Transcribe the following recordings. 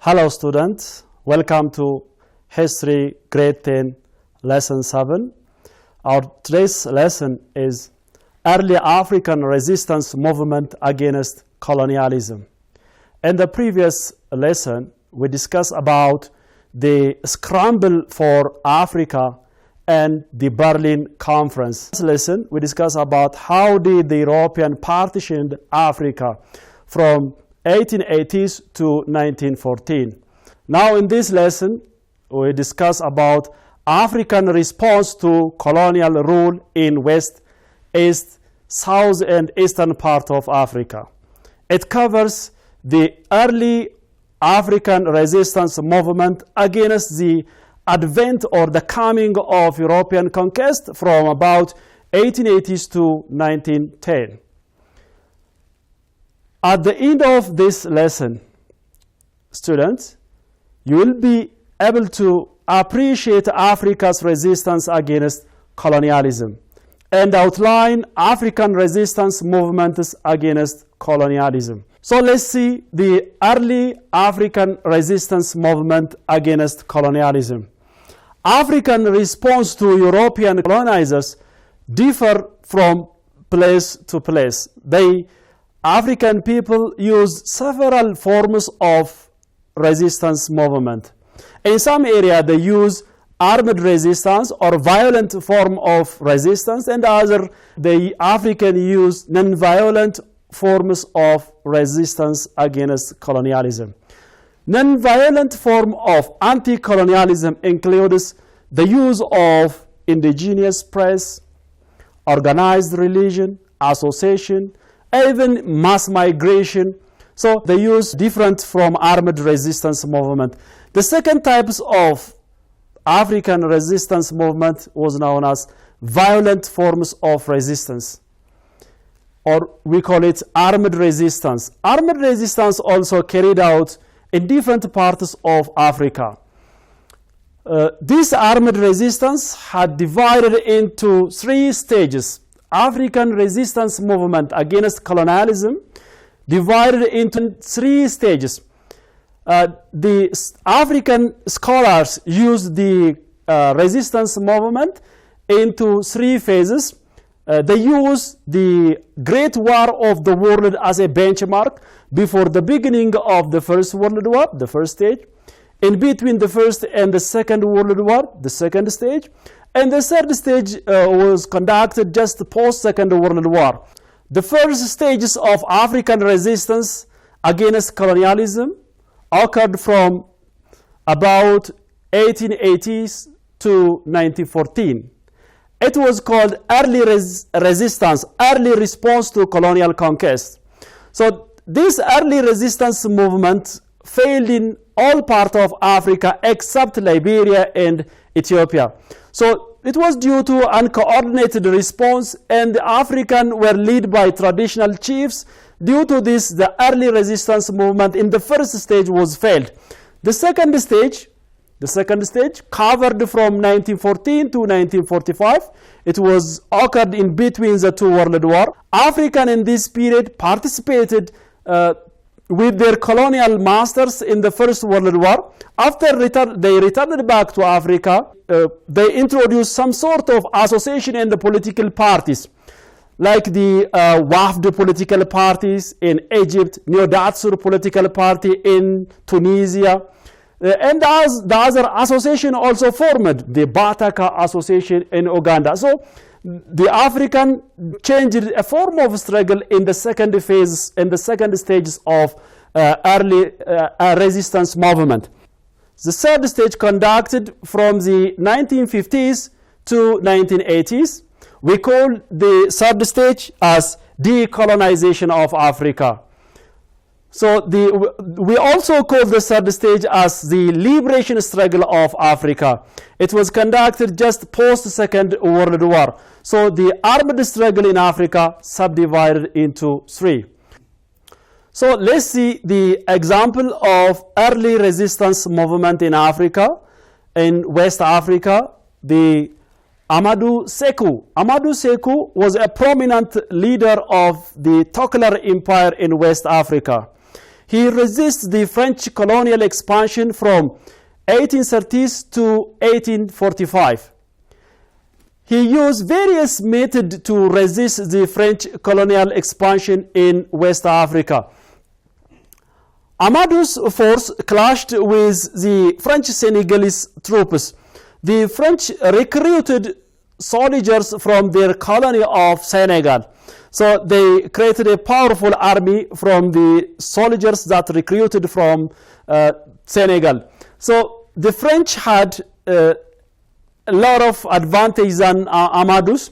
Hello students, welcome to History Grade 10 Lesson 7. Our today's lesson is Early African Resistance Movement Against Colonialism. In the previous lesson, we discussed about the scramble for Africa and the Berlin Conference. In this lesson, we discussed about how did the European partitioned Africa from 1880s to 1914. Now in this lesson, we discuss about African response to colonial rule in West, East, South and Eastern part of Africa. It covers the early African resistance movement against the advent or the coming of European conquest from about 1880s to 1910. At the end of this lesson, students, you will be able to appreciate Africa's resistance against colonialism and outline African resistance movements against colonialism. So let's see the early African resistance movement against colonialism. African response to European colonizers differ from place to place. African people use several forms of resistance movement. In some areas, they use armed resistance or violent form of resistance, and other, the African use non-violent forms of resistance against colonialism. Non-violent form of anti-colonialism includes the use of indigenous press, organized religion, association, even mass migration. So they use different from armed resistance movement. The second types of African resistance movement was known as violent forms of resistance, or we call it armed resistance. Armed resistance also carried out in different parts of Africa. This armed resistance had divided into three stages. African resistance movement against colonialism divided into three stages. The African scholars used the resistance movement into three phases. They use the Great War of the World as a benchmark before the beginning of the First World War, the first stage. In between the First and the Second World War, the second stage. And the third stage was conducted just post-Second World War. The first stages of African resistance against colonialism occurred from about 1880s to 1914. It was called early resistance, early response to colonial conquest. So this early resistance movement failed in all parts of Africa except Liberia and Ethiopia. So it was due to uncoordinated response, and the Africans were led by traditional chiefs. Due to this, the early resistance movement in the first stage was failed. The second stage covered from 1914 to 1945. It was occurred in between the two world wars. Africans in this period participated with their colonial masters in the First World War. After they returned back to Africa, they introduced some sort of association in the political parties, like the Wafd political parties in Egypt, Neo-Datsur political party in Tunisia, and the other association also formed, the Bataka Association in Uganda. So the African changed a form of struggle in the second phase, in the second stages of early resistance movement. The third stage conducted from the 1950s to 1980s. We call the third stage as decolonization of Africa. So we also call the third stage as the liberation struggle of Africa. It was conducted just post Second World War. So the armed struggle in Africa subdivided into three. So let's see the example of early resistance movement in Africa. In West Africa, the Amadou Sékou. Amadou Sékou was a prominent leader of the Toklar Empire in West Africa. he resists the French colonial expansion from 1830s to 1845. He used various methods to resist the French colonial expansion in West Africa. Amadou's force clashed with the French Senegalese troops. The French recruited soldiers from their colony of Senegal. So they created a powerful army from the soldiers that recruited from Senegal. So the French had a lot of advantage than Amadou's,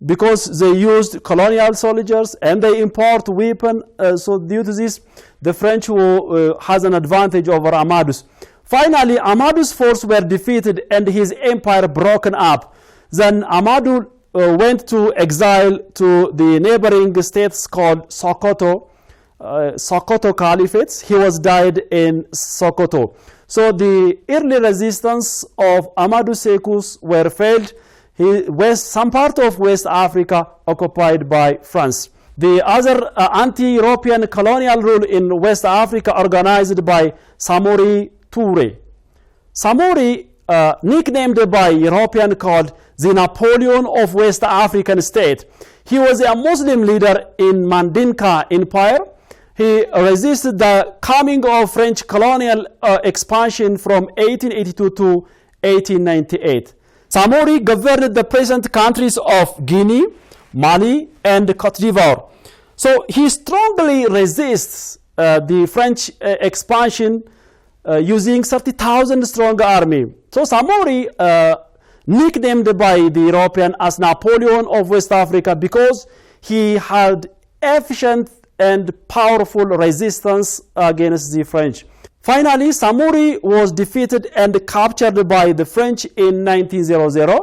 because they used colonial soldiers and they import weapons. So due to this, the French has an advantage over Amadou's. Finally, Amadou's forces were defeated and his empire broken up. Then Amadou went to exile to the neighboring states called Sokoto, Sokoto Caliphate. He was died in Sokoto. So the early resistance of Amadou Sékou were failed. Some part of West Africa occupied by France. The other anti-European colonial rule in West Africa organized by Samori Touré. Samori, nicknamed by European called the Napoleon of West African state. He was a Muslim leader in Mandinka Empire. He resisted the coming of French colonial expansion from 1882 to 1898. Samori governed the present countries of Guinea, Mali, and Cote d'Ivoire. So he strongly resists the French expansion using 30,000 strong army. So Samori, nicknamed by the European as Napoleon of West Africa, because he had efficient and powerful resistance against the French. Finally, Samori was defeated and captured by the French in 1900.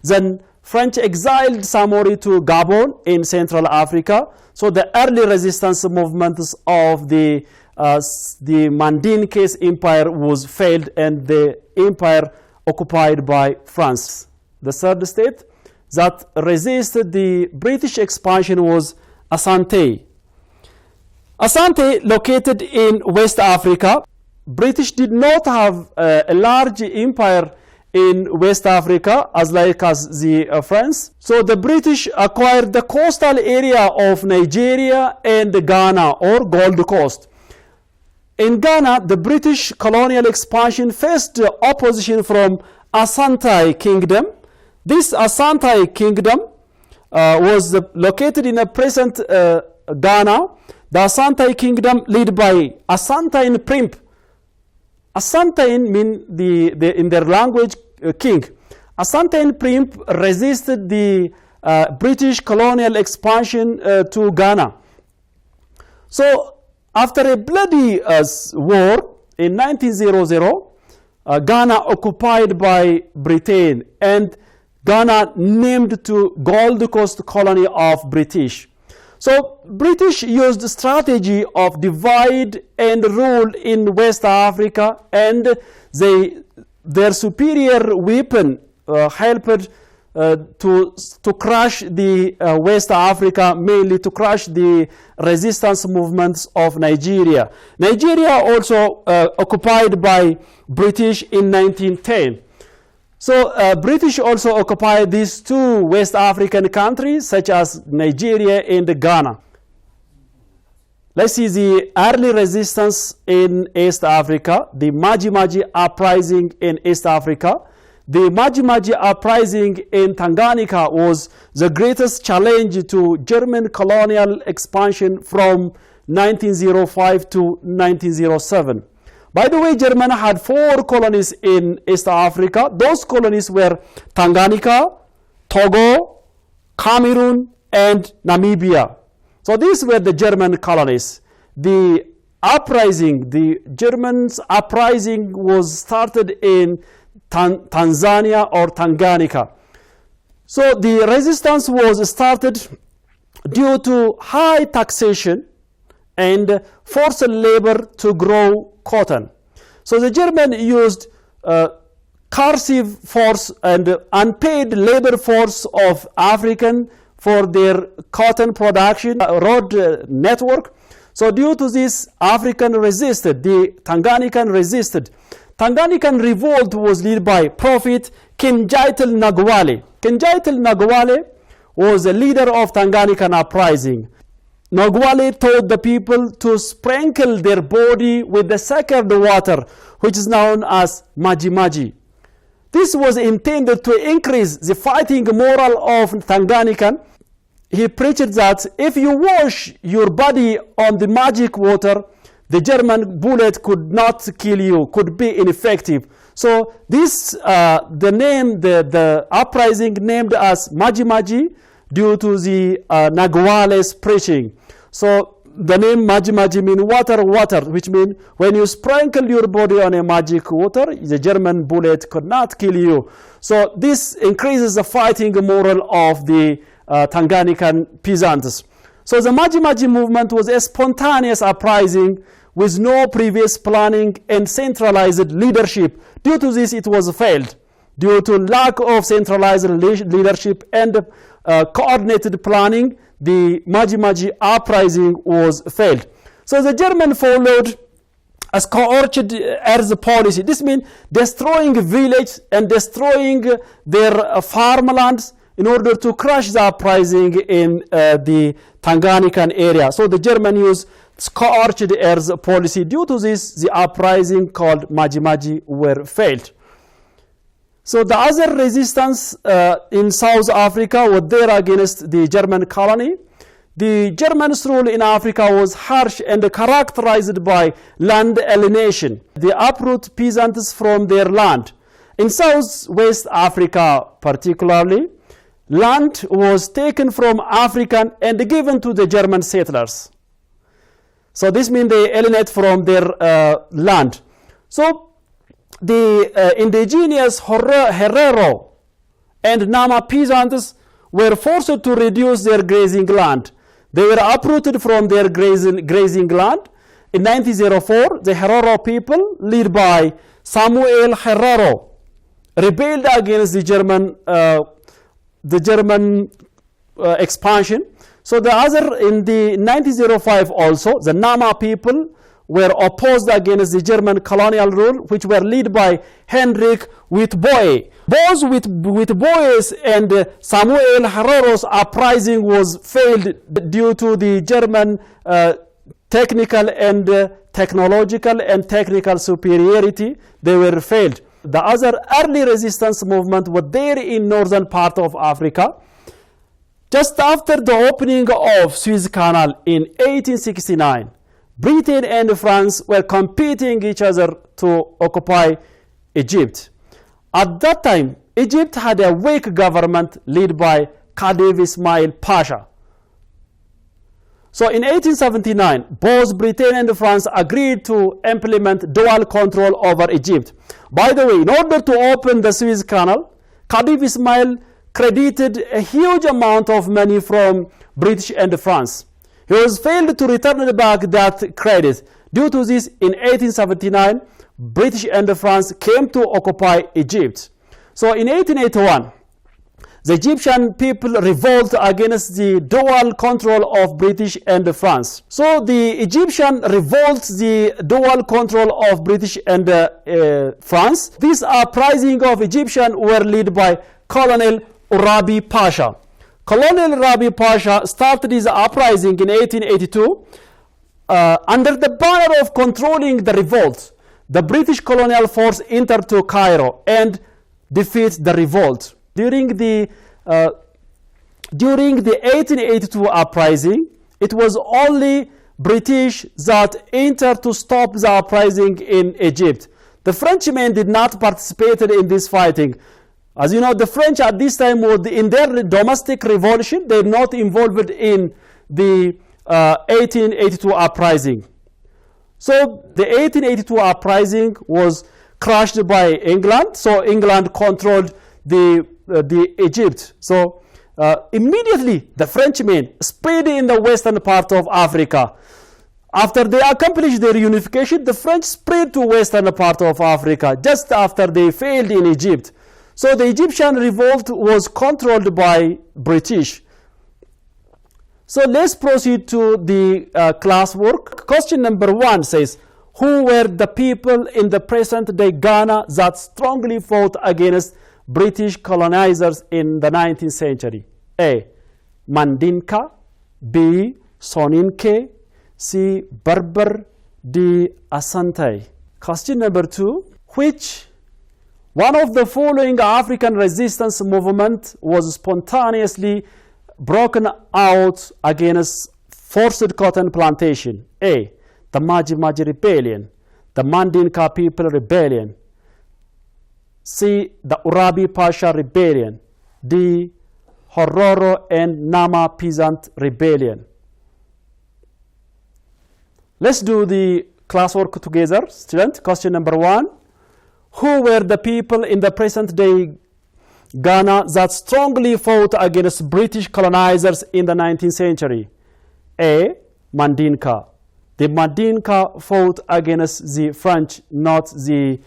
Then French exiled Samori to Gabon in Central Africa. So the early resistance movements of the Mandinka Empire was failed and the empire occupied by France. The third state that resisted the British expansion was Asante. Asante, located in West Africa. British did not have a large empire in West Africa as the France. So the British acquired the coastal area of Nigeria and Ghana, or Gold Coast. In Ghana, the British colonial expansion faced opposition from Asante Kingdom. This Asante Kingdom was located in the present Ghana. The Asante Kingdom led by Asantine Prince. Asantine mean in their language king. Asantine Prince resisted the British colonial expansion to Ghana. So after a bloody war in 1900, Ghana occupied by Britain, and Ghana named to Gold Coast colony of British. So British used the strategy of divide and rule in West Africa, and their superior weapon helped to crush the West Africa, mainly to crush the resistance movements of Nigeria. Nigeria also occupied by British in 1910. So British also occupied these two West African countries, such as Nigeria and Ghana. Let's see the early resistance in East Africa, the Maji Maji uprising in East Africa. The Maji Maji uprising in Tanganyika was the greatest challenge to German colonial expansion from 1905 to 1907. By the way, Germany had 4 colonies in East Africa. Those colonies were Tanganyika, Togo, Cameroon, and Namibia. So these were the German colonies. The Germans' uprising was started in Tanzania or Tanganyika. So the resistance was started due to high taxation and forced labor to grow cotton. So the Germans used coercive force and unpaid labor force of African for their cotton production, road network. So due to this, African resisted, the Tanganyikan resisted. Tanganyikan revolt was led by Prophet Kinjaital Nagwale. Kinjaital Nagwale was the leader of Tanganyikan uprising. Nagwale told the people to sprinkle their body with the sacred water, which is known as Maji Maji. This was intended to increase the fighting moral of Tanganyikan. He preached that if you wash your body on the magic water, the German bullet could not kill you, could be ineffective. So this, the uprising named as Maji Maji due to the Nagwale's preaching. So the name Maji Maji means water, water, which means when you sprinkle your body on a magic water, the German bullet could not kill you. So this increases the fighting moral of the Tanganyikan peasants. So the Maji Maji movement was a spontaneous uprising with no previous planning and centralized leadership. Due to this, it was failed. Due to lack of centralized leadership and coordinated planning, the Maji Maji uprising was failed. So the German followed a scorched earth policy. This means destroying villages and destroying their farmlands in order to crush the uprising in the Tanganyikan area. So the German used scorched earth policy. Due to this, the uprising called Maji Maji were failed. So the other resistance in South Africa was there against the German colony. The Germans' rule in Africa was harsh and characterized by land alienation. They uproot peasants from their land. In Southwest Africa particularly, land was taken from African and given to the German settlers. So this means they alienate from their land. So the indigenous Herero and Nama peasants were forced to reduce their grazing land. They were uprooted from their grazing land. In 1904, the Herero people, led by Samuel Herero, rebelled against the German expansion. So the other, in the 1905 also, the Nama people were opposed against the German colonial rule, which were led by Hendrik Witbooi. Both Witbooi's and Samuel Herero's uprising was failed due to the German technical and technological and technical superiority. They were failed. The other early resistance movement was there in northern part of Africa. Just after the opening of Suez Canal in 1869, Britain and France were competing each other to occupy Egypt. At that time, Egypt had a weak government led by Khedive Ismail Pasha. So in 1879, both Britain and France agreed to implement dual control over Egypt. By the way, in order to open the Suez Canal, Khedive Ismail credited a huge amount of money from British and France. He was failed to return back that credit. Due to this, in 1879, British and France came to occupy Egypt. So in 1881, the Egyptian people revolted against the dual control of British and France. So the Egyptian revolts the dual control of British and France. This uprising of Egyptians were led by Colonel Urabi Pasha. Colonel Urabi Pasha started his uprising in 1882 under the banner of controlling the revolt. The British colonial force entered to Cairo and defeated the revolt. During the 1882 uprising, it was only British that entered to stop the uprising in Egypt. The Frenchmen did not participate in this fighting. As you know, the French at this time were in their domestic revolution. They're not involved in the 1882 uprising. So the 1882 uprising was crushed by England. So England controlled the Egypt. So immediately the Frenchmen spread in the western part of Africa. After they accomplished their unification, the French spread to western part of Africa just after they failed in Egypt. So the Egyptian revolt was controlled by British. So let's proceed to the classwork. Question number 1 says, who were the people in the present-day Ghana that strongly fought against British colonizers in the 19th century? A. Mandinka. B. Soninke. C. Berber. D. Asante. Question number 2. Which one of the following African resistance movement was spontaneously broken out against forced cotton plantation? A. The Maji Maji Rebellion. The Mandinka People Rebellion. C. The Urabi Pasha Rebellion. D. Hororo and Nama Peasant Rebellion. Let's do the classwork together, student. Question number 1. Who were the people in the present-day Ghana that strongly fought against British colonizers in the 19th century? A. Mandinka. The Mandinka fought against the French, not the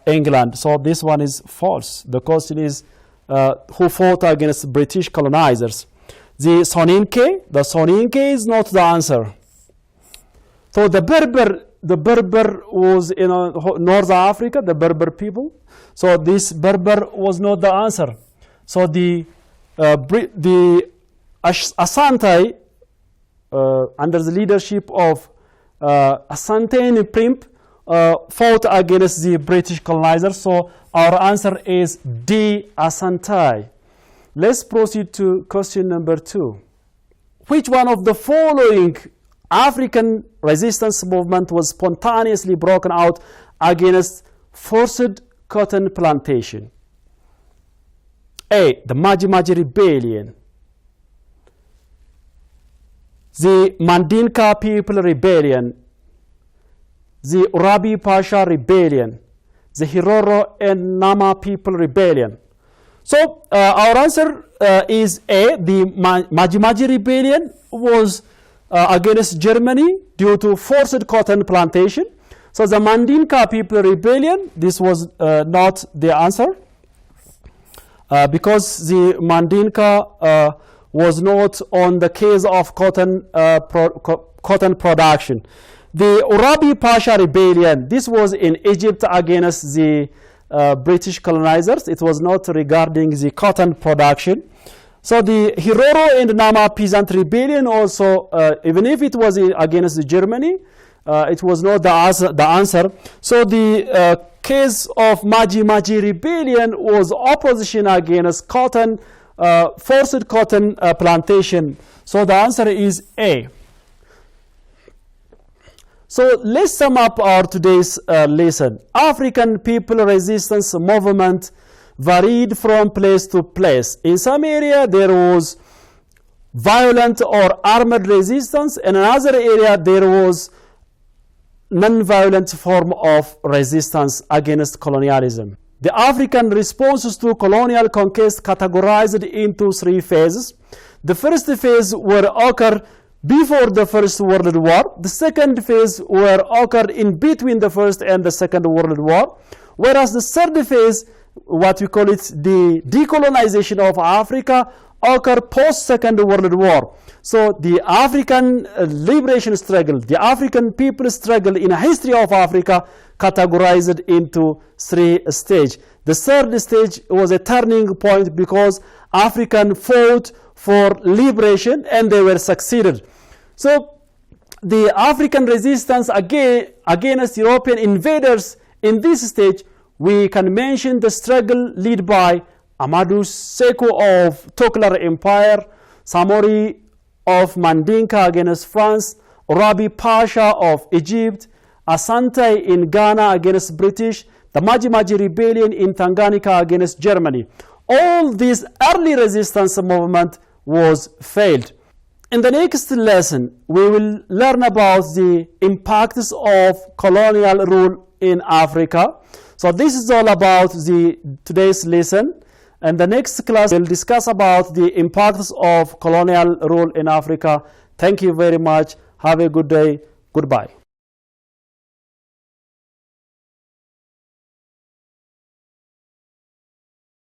England. So this one is false. The question is who fought against British colonizers? The Soninke is not the answer. So the Berber was in North Africa, the Berber people. So this Berber was not the answer. So the Asante, under the leadership of Asante Primp, fought against the British colonizers. So our answer is D. Asante. Let's proceed to question number 2. Which one of the following African resistance movement was spontaneously broken out against forced cotton plantation? A. The Maji Maji Rebellion. The Mandinka People Rebellion. The Urabi Pasha Rebellion. The Hororo and Nama People Rebellion. So our answer is A. The Maji Maji Rebellion was against Germany due to forced cotton plantation. So the Mandinka People Rebellion, this was not the answer because the Mandinka was not on the case of cotton production. The Urabi Pasha Rebellion, this was in Egypt against the British colonizers. It was not regarding the cotton production. So the Hororo and Nama Peasant Rebellion also, even if it was against Germany, it was not the answer. So the case of Maji Maji Rebellion was opposition against cotton, forced cotton plantation. So the answer is A. So let's sum up our today's lesson. African people resistance movement varied from place to place. In some area there was violent or armored resistance. In another area there was non-violent form of resistance against colonialism. The African responses to colonial conquest categorized into 3 phases. The first phase occurred before the First World War. The second phase occurred in between the First and the Second World War. Whereas the third phase, what we call it the decolonization of Africa, occurred post-Second World War. So the African liberation struggle, the African people's struggle in the history of Africa categorized into 3 stages. The third stage was a turning point because Africans fought for liberation and they were succeeded. So the African resistance against European invaders in this stage, we can mention the struggle led by Amadou Sékou of Toklar Empire, Samori of Mandinka against France, Urabi Pasha of Egypt, Asante in Ghana against British, the Maji Maji Rebellion in Tanganyika against Germany. All this early resistance movement was failed. In the next lesson, we will learn about the impacts of colonial rule in Africa. So this is all about today's lesson. And the next class will discuss about the impacts of colonial rule in Africa. Thank you very much. Have a good day. Goodbye.